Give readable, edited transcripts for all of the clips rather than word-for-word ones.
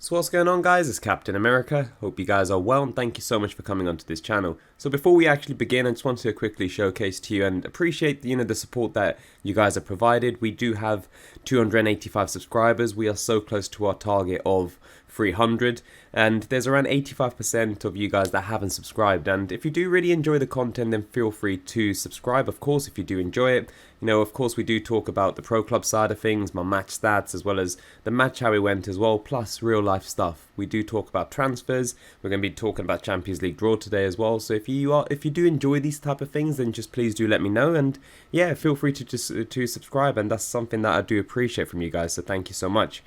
So what's going on, guys? It's Captain America. Hope you guys are well, and thank you so much for coming onto this channel. So before we actually begin, I just want to quickly showcase to you and appreciate the support that you guys have provided. We do have 285 subscribers. We are so close to our target of 300, and there's around 85% of you guys that haven't subscribed. And if you do really enjoy the content, then feel free to subscribe, of course, if you do enjoy it. Of course, we do talk about the pro club side of things, my match stats, as well as the match, how it went as well, plus real life stuff. We do talk about transfers. We're going to be talking about Champions League draw today as well. So if you do enjoy these type of things, then just please do let me know. And yeah, feel free to subscribe. And that's something that I do appreciate from you guys. So thank you so much.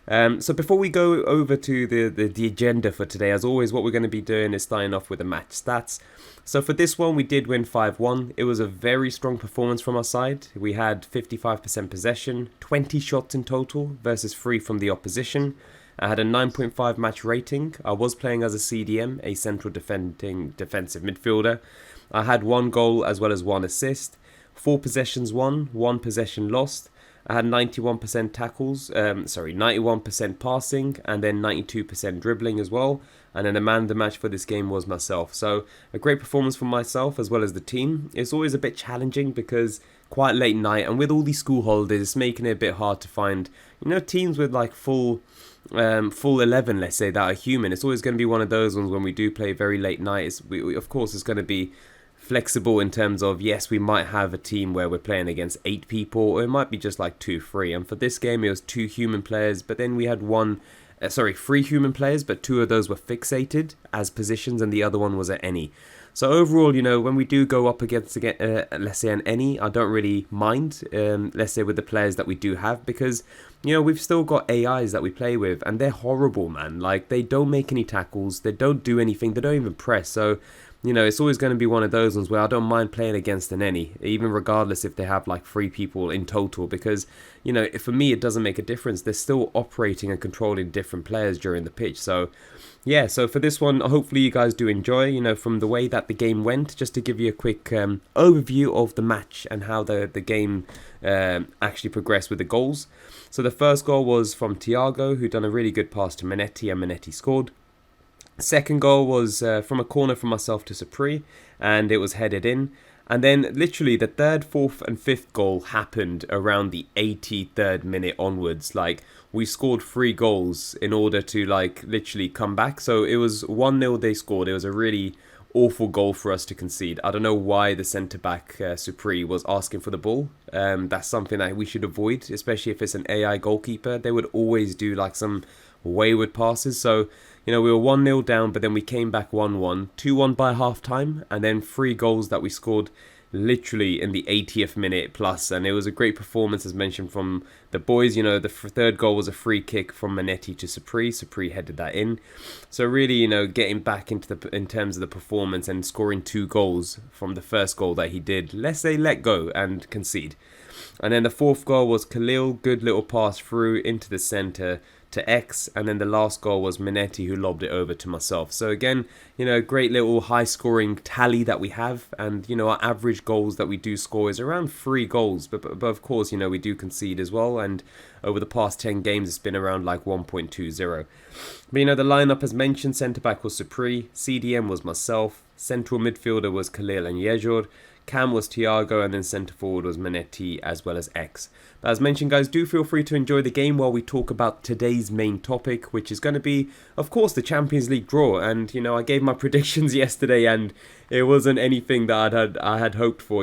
So before we go over to the agenda for today, as always, what we're going to be doing is starting off with the match stats. So for this one, we did win 5-1. It was a very strong performance from our side. We had 55% possession, 20 shots in total versus 3 from the opposition. I had a 9.5 match rating. I was playing as a CDM, a central defensive midfielder. I had 1 goal as well as 1 assist. 4 possessions won, 1 possession lost. I had 91% tackles, 91% passing, and then 92% dribbling as well. And then the man of the match for this game was myself. So a great performance from myself as well as the team. It's always a bit challenging because quite late night, and with all these school holidays, it's making it a bit hard to find, teams with like full 11, let's say, that are human. It's always going to be one of those ones when we do play very late night. Of course, it's going to be flexible in terms of, yes, we might have a team where we're playing against 8 people, or it might be just like 2-3. And for this game, it was 2 human players, but then we had 3 human players, but 2 of those were fixated as positions, and the other one was at any. So overall, when we do go up against, let's say, an any, I don't really mind, let's say, with the players that we do have, because, we've still got AIs that we play with, and they're horrible, man. Like, they don't make any tackles, they don't do anything, they don't even press. So it's always going to be one of those ones where I don't mind playing against an any, even regardless if they have like 3 people in total, because, for me, it doesn't make a difference. They're still operating and controlling different players during the pitch. So, yeah, so for this one, hopefully you guys do enjoy, from the way that the game went, just to give you a quick overview of the match and how the game actually progressed with the goals. So the first goal was from Thiago, who done a really good pass to Manetti, and Manetti scored. Second goal was from a corner from myself to Supri, and it was headed in. And then literally the 3rd, 4th and 5th goal happened around the 83rd minute onwards. Like, we scored 3 goals in order to literally come back. So it was 1-0 they scored. It was a really awful goal for us to concede. I don't know why the centre-back Supri was asking for the ball. That's something that we should avoid, especially if it's an AI goalkeeper. They would always do some wayward passes. So we were 1-0 down, but then we came back 1-1, 2-1 by half time, and then 3 goals that we scored literally in the 80th minute plus. And it was a great performance, as mentioned, from the boys. The 3rd goal was a free kick from Manetti to Supri. Supri headed that in. So really, getting back in terms of the performance and scoring 2 goals from the first goal that he did, let's say, let go and concede. And then the 4th goal was Khalil, good little pass through into the centre to X, and then the last goal was Manetti, who lobbed it over to myself. So again, great little high scoring tally that we have, and our average goals that we do score is around 3 goals, but of course, we do concede as well, and over the past 10 games it's been around 1.20. But the lineup, as mentioned, centre back was Supri, CDM was myself, central midfielder was Khalil and Yejor, Cam was Thiago, and then centre forward was Manetti as well as X. But as mentioned, guys, do feel free to enjoy the game while we talk about today's main topic, which is going to be, of course, the Champions League draw. And I gave my predictions yesterday, and it wasn't anything that I had hoped for.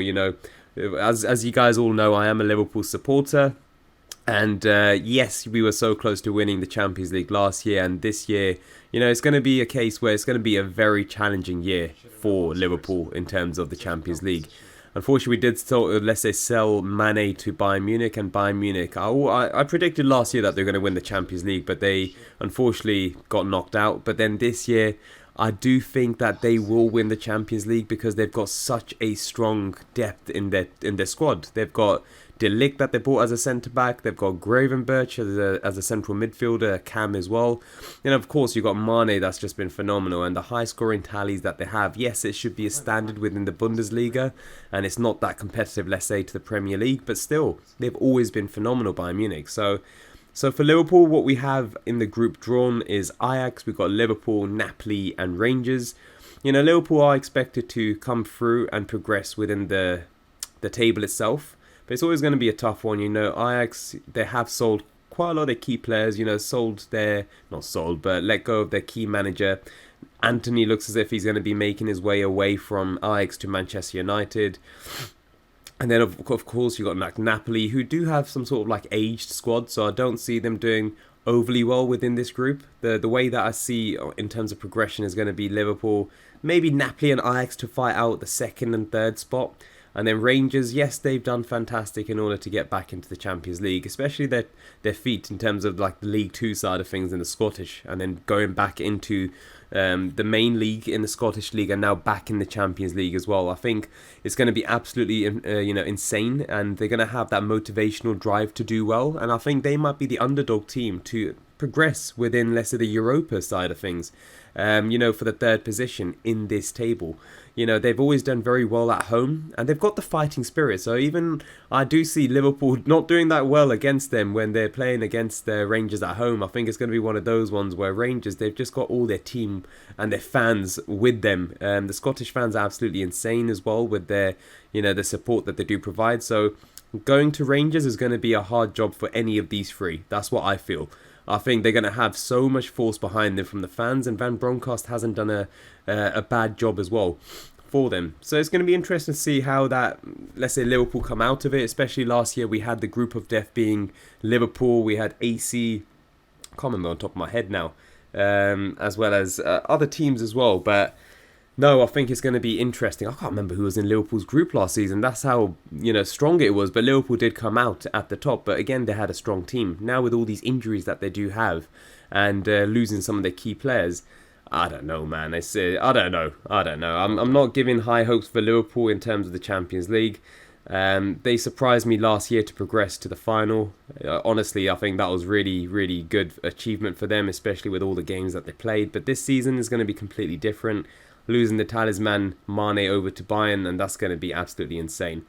As you guys all know, I am a Liverpool supporter. And yes, we were so close to winning the Champions League last year, and this year, it's going to be a case where it's going to be a very challenging year for Liverpool in terms of the Champions League. Unfortunately, we did sell Mane to Bayern Munich, and Bayern Munich, I predicted last year that they're going to win the Champions League, but they unfortunately got knocked out. But then this year, I do think that they will win the Champions League because they've got such a strong depth in their squad. They've got Dele Alli that they bought as a centre-back. They've got Gravenberch as a central midfielder, Cam as well. And of course, you've got Mane that's just been phenomenal. And the high-scoring tallies that they have, yes, it should be a standard within the Bundesliga. And it's not that competitive, let's say, to the Premier League. But still, they've always been phenomenal, Bayern Munich. So So for Liverpool, what we have in the group drawn is Ajax, we've got Liverpool, Napoli and Rangers. Liverpool are expected to come through and progress within the table itself. But it's always going to be a tough one. Ajax, they have sold quite a lot of their key players, let go of their key manager. Anthony looks as if he's going to be making his way away from Ajax to Manchester United. And then, of course, you've got Napoli, who do have some sort of aged squad, so I don't see them doing overly well within this group. The way that I see in terms of progression is going to be Liverpool, maybe Napoli and Ajax to fight out the second and third spot. And then Rangers, yes, they've done fantastic in order to get back into the Champions League, especially their feat in terms of the League 2 side of things in the Scottish, and then going back into the main league in the Scottish League, and now back in the Champions League as well. I think it's going to be absolutely insane, and they're going to have that motivational drive to do well. And I think they might be the underdog team to progress within, let's say, the Europa side of things. For the third position in this table. They've always done very well at home, and they've got the fighting spirit. So even I do see Liverpool not doing that well against them when they're playing against the Rangers at home. I think it's going to be one of those ones where Rangers, they've just got all their team and their fans with them. The Scottish fans are absolutely insane as well with their, the support that they do provide. So going to Rangers is going to be a hard job for any of these three. That's what I feel. I think they're going to have so much force behind them from the fans, and Van Bronckhorst hasn't done a bad job as well for them. So it's going to be interesting to see how that, let's say, Liverpool come out of it. Especially last year, we had the group of death being Liverpool, we had AC, I can't remember on top of my head now, as well as other teams as well. But no, I think it's going to be interesting. I can't remember who was in Liverpool's group last season. That's how, strong it was. But Liverpool did come out at the top. But again, they had a strong team. Now with all these injuries that they do have and losing some of their key players, I don't know, man. I don't know. I'm not giving high hopes for Liverpool in terms of the Champions League. They surprised me last year to progress to the final. Honestly, I think that was really, really good achievement for them, especially with all the games that they played. But this season is going to be completely different. Losing the talisman Mane over to Bayern, and that's going to be absolutely insane.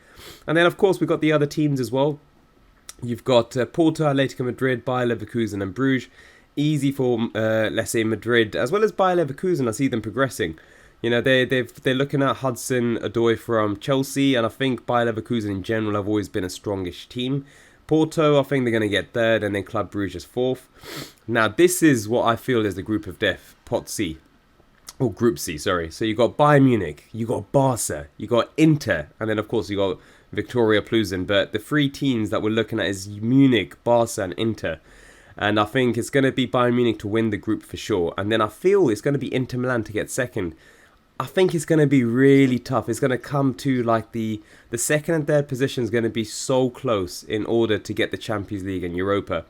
And then, of course, we've got the other teams as well. You've got Porto, Atletico Madrid, Bayer Leverkusen and Bruges. Easy for, let's say, Madrid, as well as Bayer Leverkusen. I see them progressing. They're looking at Hudson-Odoi from Chelsea, and I think Bayer Leverkusen in general have always been a strongish team. Porto, I think they're going to get third, and then Club Brugge is fourth. Now, this is what I feel is the group of death, Pot C. Or Group C, sorry. So you got Bayern Munich, you got Barca, you got Inter, and then of course you got Victoria Plzen. But the three teams that we're looking at is Munich, Barca and Inter. And I think it's going to be Bayern Munich to win the group for sure. And then I feel it's going to be Inter Milan to get second. I think it's going to be really tough. It's going to come to the second and third position is going to be so close in order to get the Champions League and Europa.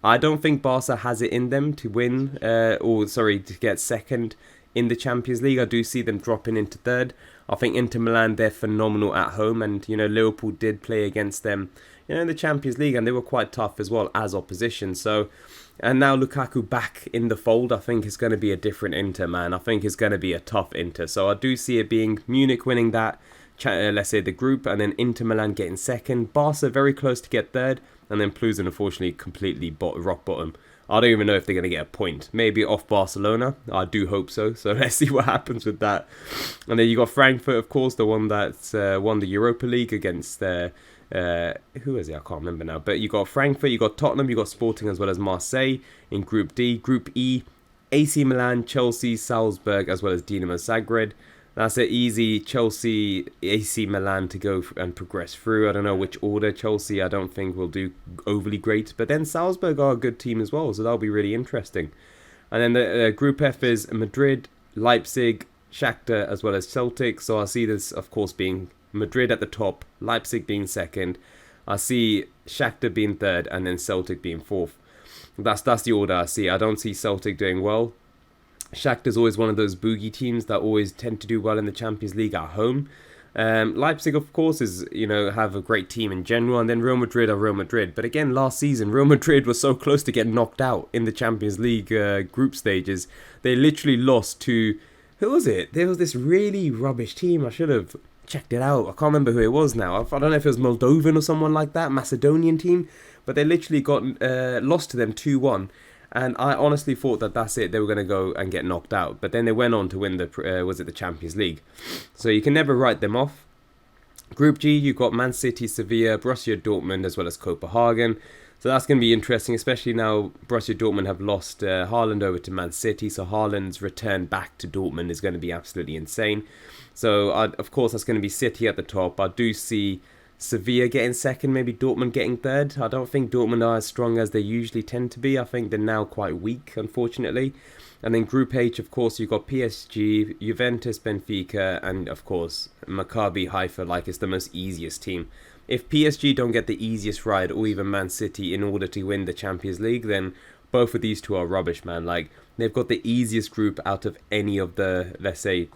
I don't think Barca has it in them to win, to get second in the Champions League. I do see them dropping into third. I think Inter Milan, they're phenomenal at home, and Liverpool did play against them in the Champions League, and they were quite tough as well as opposition. So, and now Lukaku back in the fold, I think it's going to be a different Inter, man. I think it's going to be a tough Inter. So I do see it being Munich winning that, let's say, the group, and then Inter Milan getting second. Barca very close to get third, and then Plzen unfortunately completely rock bottom. I don't even know if they're going to get a point. Maybe off Barcelona. I do hope so. So let's see what happens with that. And then you got Frankfurt, of course, the one that's won the Europa League against who is it? I can't remember now. But you got Frankfurt, you got Tottenham, you got Sporting as well as Marseille in Group D. Group E, AC Milan, Chelsea, Salzburg as well as Dinamo Zagreb. That's an easy Chelsea, AC Milan to go and progress through. I don't know which order. Chelsea, I don't think will do overly great. But then Salzburg are a good team as well, so that'll be really interesting. And then the Group F is Madrid, Leipzig, Shakhtar, as well as Celtic. So I see this, of course, being Madrid at the top, Leipzig being second. I see Shakhtar being third, and then Celtic being fourth. That's the order I see. I don't see Celtic doing well. Shakhtar's always one of those boogie teams that always tend to do well in the Champions League at home. Leipzig, of course, have a great team in general, and then Real Madrid are Real Madrid. But again, last season, Real Madrid was so close to getting knocked out in the Champions League group stages. They literally lost to, who was it? There was this really rubbish team. I should have checked it out. I can't remember who it was now. I don't know if it was Moldovan or someone like that, Macedonian team. But they literally got lost to them 2-1. And I honestly thought that that's it. They were going to go and get knocked out. But then they went on to win the Champions League. So you can never write them off. Group G, you've got Man City, Sevilla, Borussia Dortmund, as well as Copenhagen. So that's going to be interesting, especially now Borussia Dortmund have lost Haaland over to Man City. So Haaland's return back to Dortmund is going to be absolutely insane. So, of course, that's going to be City at the top. I do see Sevilla getting second, maybe Dortmund getting third. I don't think Dortmund are as strong as they usually tend to be. I think they're now quite weak, unfortunately. And then Group H, of course, you've got PSG, Juventus, Benfica, and, of course, Maccabi Haifa, like it's the most easiest team. If PSG don't get the easiest ride, or even Man City, in order to win the Champions League, then both of these two are rubbish, man. Like, they've got the easiest group out of any of the, let's say,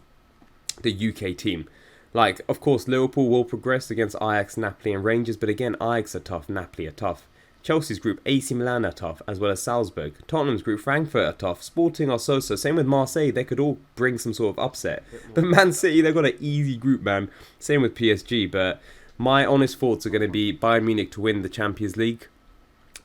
the UK team. Like, of course, Liverpool will progress against Ajax, Napoli and Rangers, but again, Ajax are tough, Napoli are tough. Chelsea's group, AC Milan are tough, as well as Salzburg. Tottenham's group, Frankfurt are tough. Sporting are so-so. Same with Marseille, they could all bring some sort of upset. But Man City, they've got an easy group, man. Same with PSG, but my honest thoughts are going to be Bayern Munich to win the Champions League.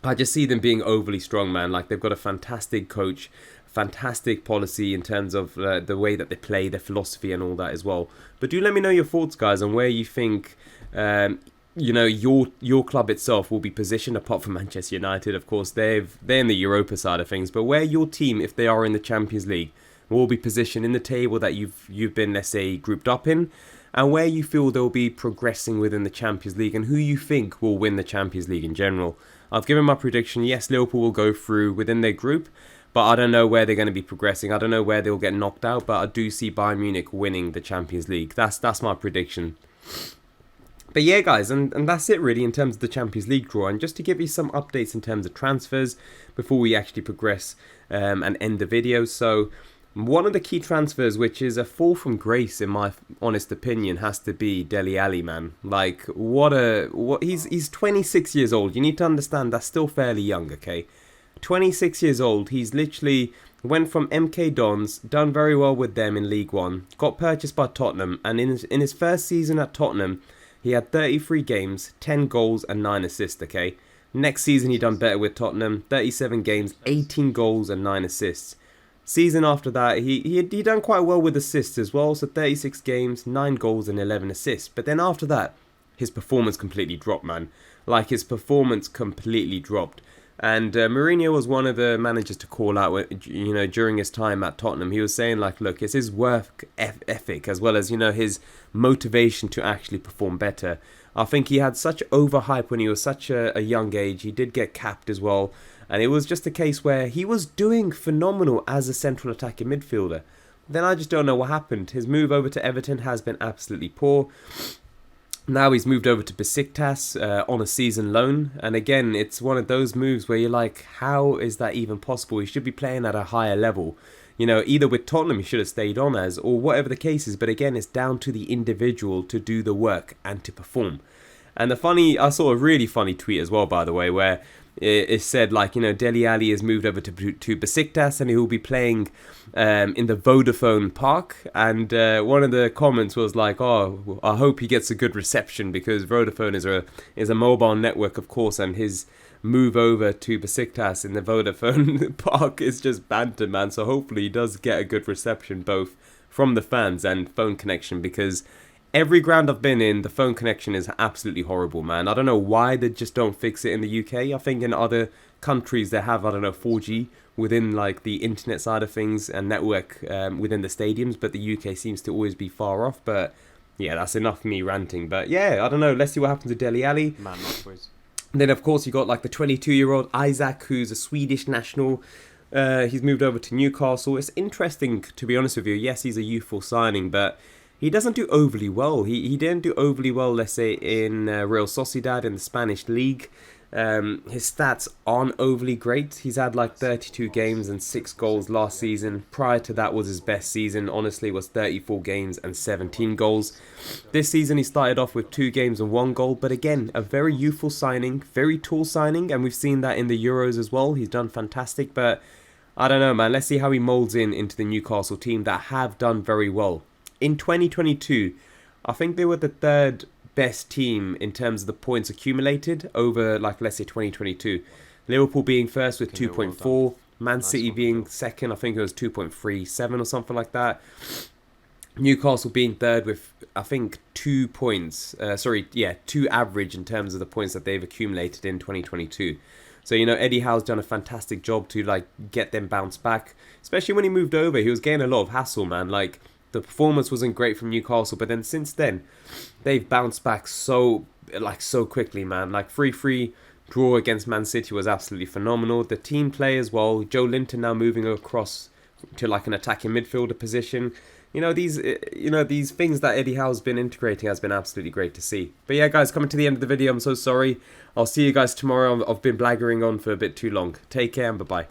I just see them being overly strong, man. Like, they've got a fantastic coach, fantastic policy in terms of the way that they play, their philosophy and all that as well. But do let me know your thoughts, guys, on where you think your club itself will be positioned, apart from Manchester United, of course. They're in the Europa side of things, but where your team, if they are in the Champions League, will be positioned in the table that you've been, let's say, grouped up in, and where you feel they'll be progressing within the Champions League, and who you think will win the Champions League in general. I've given my prediction. Yes, Liverpool will go through within their group, but I don't know where they're going to be progressing. I don't know where they'll get knocked out, but I do see Bayern Munich winning the Champions League. That's my prediction. But yeah, guys, and that's it really in terms of the Champions League draw. And just to give you some updates in terms of transfers before we actually progress and end the video. So one of the key transfers, which is a fall from grace in my honest opinion, has to be Dele Alli, man. Like, he's 26 years old. You need to understand that's still fairly young, okay? 26 years old. He's literally went from MK Dons, done very well with them in League One, got purchased by Tottenham, and in his first season at Tottenham, he had 33 games, 10 goals and 9 assists, okay? Next season he done better with Tottenham, 37 games, 18 goals and 9 assists. Season after that, he done quite well with assists as well, so 36 games, 9 goals and 11 assists. But then after that, his performance completely dropped, man. Like, his performance completely dropped. And Mourinho was one of the managers to call out, during his time at Tottenham. He was saying, like, look, it's his work ethic as well as, his motivation to actually perform better. I think he had such overhype when he was such a young age. He did get capped as well. And it was just a case where he was doing phenomenal as a central attacking midfielder. Then I just don't know what happened. His move over to Everton has been absolutely poor. Now he's moved over to Besiktas on a season loan. And again, it's one of those moves where you're like, how is that even possible? He should be playing at a higher level. Either with Tottenham he should have stayed on as, or whatever the case is. But again, it's down to the individual to do the work and to perform. And I saw a really funny tweet as well, by the way, where it said, like, Dele Alli has moved over to Besiktas and he will be playing in the Vodafone Park. And one of the comments was like, oh, I hope he gets a good reception, because Vodafone is a mobile network, of course, and his move over to Besiktas in the Vodafone Park is just banter, man. So hopefully he does get a good reception, both from the fans and phone connection, because every ground I've been in, the phone connection is absolutely horrible, man. I don't know why they just don't fix it in the UK. I think in other countries they have, 4G within, like, the internet side of things and network within the stadiums, but the UK seems to always be far off. But yeah, that's enough of me ranting. But yeah, I don't know. Let's see what happens to Dele Alli. Man, upwards. Then, of course, you got, like, the 22-year-old Isaac, who's a Swedish national. He's moved over to Newcastle. It's interesting, to be honest with you. Yes, he's a youthful signing, but he doesn't do overly well. He didn't do overly well, let's say, in Real Sociedad in the Spanish league. His stats aren't overly great. He's had like 32 games and 6 goals last season. Prior to that was his best season, honestly, was 34 games and 17 goals. This season he started off with 2 games and 1 goal, but again, a very youthful signing, very tall signing, and we've seen that in the Euros as well. He's done fantastic, but I don't know, man. Let's see how he molds into the Newcastle team that have done very well. In 2022, I think they were the third best team in terms of the points accumulated over, like, let's say 2022. Liverpool being first with 2.4, Man City being second, I think it was 2.37 or something like that. Newcastle being third with, I think, 2 points. 2 average in terms of the points that they've accumulated in 2022. So, you know, Eddie Howe's done a fantastic job to, like, get them bounced back. Especially when he moved over, he was getting a lot of hassle, man. Like, the performance wasn't great from Newcastle, but then since then, they've bounced back so quickly, man. Like, 3-3 draw against Man City was absolutely phenomenal. The team play as well. Joe Linton now moving across to, like, an attacking midfielder position. These things that Eddie Howe's been integrating has been absolutely great to see. But yeah, guys, coming to the end of the video, I'm so sorry. I'll see you guys tomorrow. I've been blaggering on for a bit too long. Take care and bye-bye.